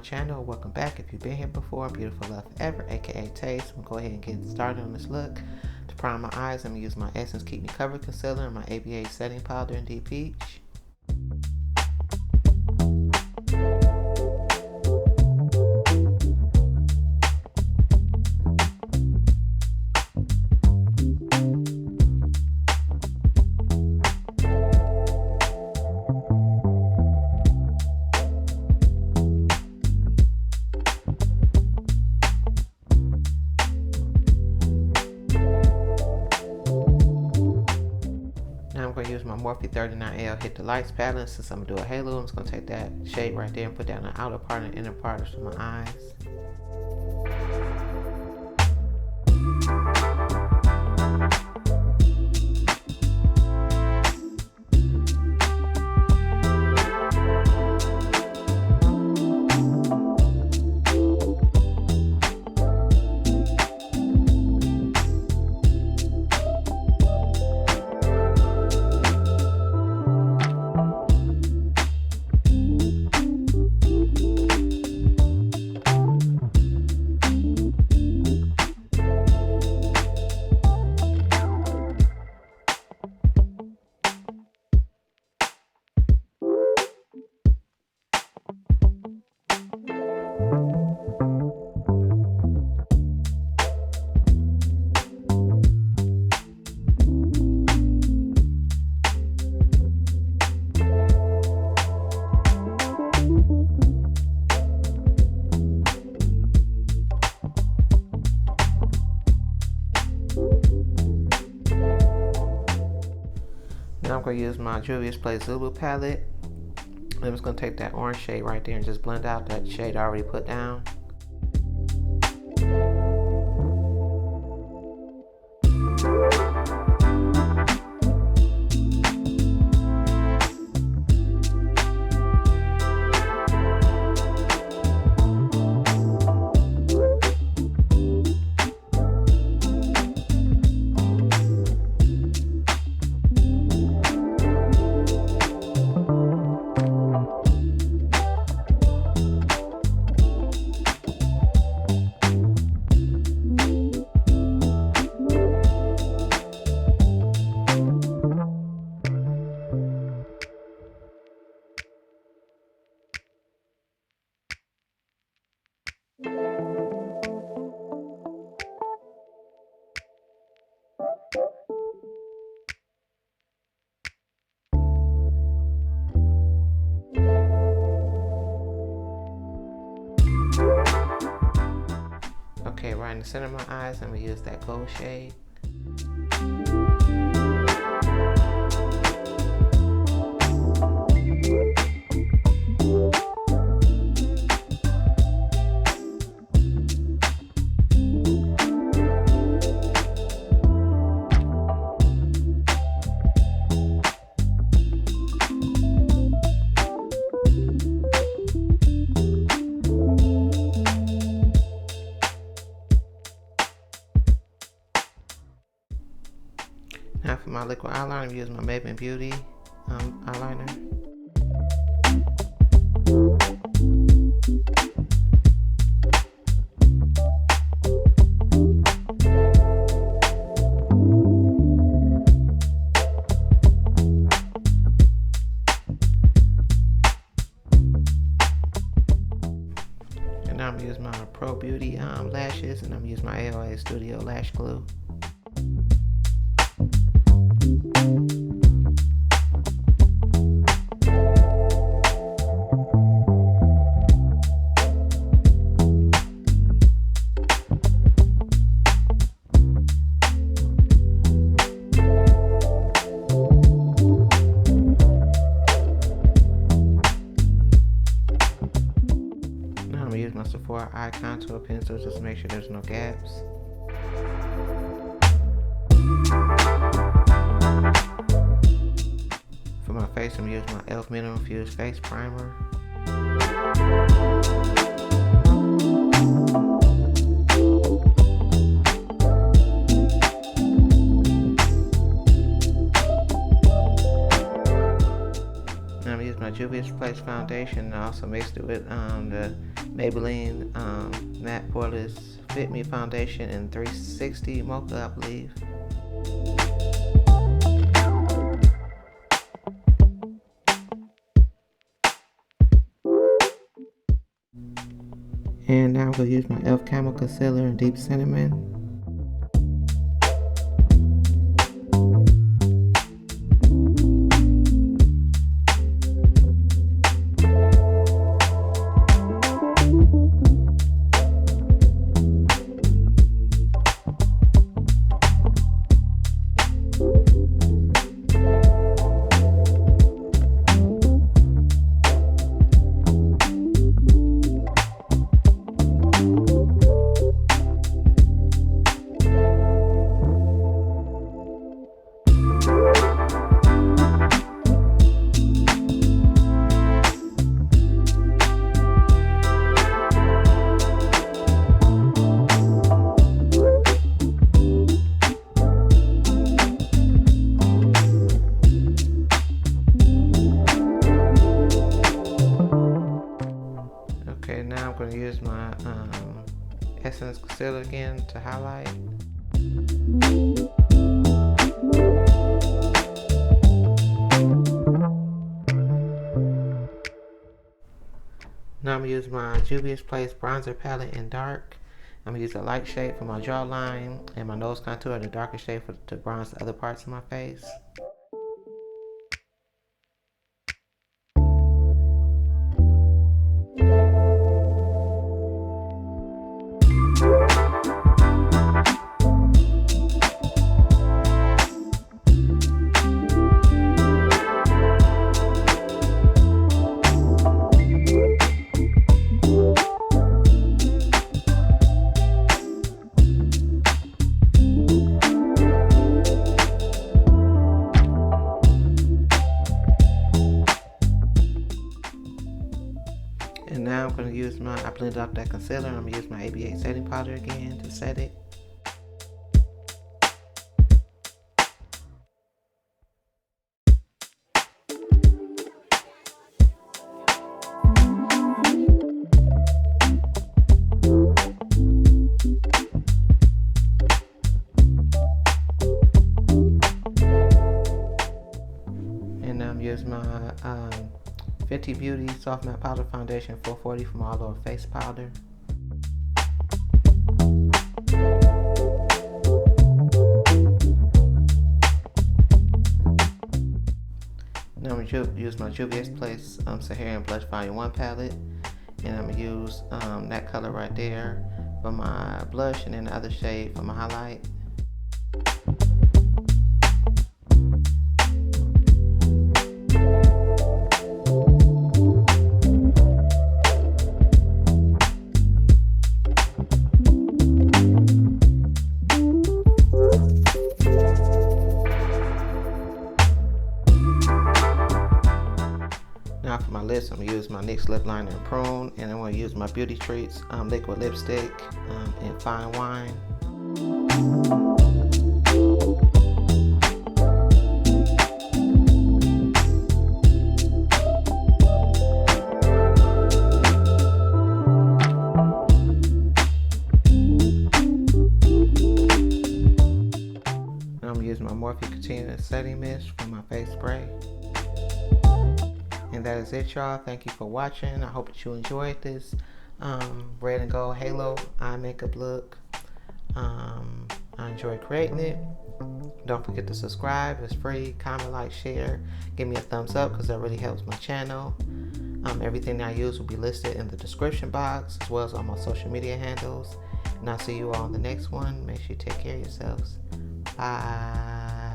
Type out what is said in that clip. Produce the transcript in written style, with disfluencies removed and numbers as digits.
channel. Welcome back. If you've been here before, Beautiful Love Forever, aka Taste. I'm going to go ahead and get started on this look. To prime my eyes, I'm going to use my Essence Keep Me Covered Concealer and my ABA Setting Powder in Deep Peach. Now I'm going to use my Morphe 39L Hit the Lights palette. Since I'm going to do a halo, I'm just going to take that shade right there and put that on the outer part and the inner part of my eyes. Now I'm going to use my Juvia's Play Zulu palette. I'm just going to take that orange shade right there and just blend out that shade I already put down. Okay, right in the center of my eyes, I'm going to use that gold shade. Now for my liquid eyeliner, I'm using my Maven Beauty eyeliner. And now I'm using my Pro Beauty lashes, and I'm using my AOA Studio Lash Glue. Now I'm going to use my Sephora eye contour pencil just to make sure there's no gaps. For my face, I'm using my e.l.f. Minimum Infused Face Primer. Now I'm using my Juvia's Place Foundation, and I also mixed it with the Maybelline Matte Poreless Fit Me Foundation in 360 Mocha, I believe. And now I'm going to use my e.l.f. Camo Concealer in Deep Cinnamon. Okay, now I'm going to use my Essence Concealer again to highlight. Now I'm going to use my Juvia's Place Bronzer Palette in Dark. I'm going to use a light shade for my jawline and my nose contour, and a darker shade to bronze the other parts of my face. And now I'm going to use I blended out that concealer, and I'm going to use my ABA setting powder again to set it. And now I'm using my Fenty Beauty Soft Matte Powder Foundation 440 from All Over Face Powder. Now I'm going to use my Juvia's Place Saharian Blush Volume 1 palette, and I'm going to use that color right there for my blush, and then the other shade for my highlight. Now for my lips, I'm going to use my NYX Lip Liner in Prune, and I'm going to use my Beauty Treats liquid lipstick in Fine Wine. Now I'm going to use my Morphe Continuous Setting Mist for my face spray. And that is it, y'all. Thank you for watching. I hope that you enjoyed this red and gold halo eye makeup look. I enjoyed creating it. Don't forget to subscribe. It's free. Comment, like, share. Give me a thumbs up because that really helps my channel. Everything I use will be listed in the description box, as well as all my social media handles. And I'll see you all in the next one. Make sure you take care of yourselves. Bye.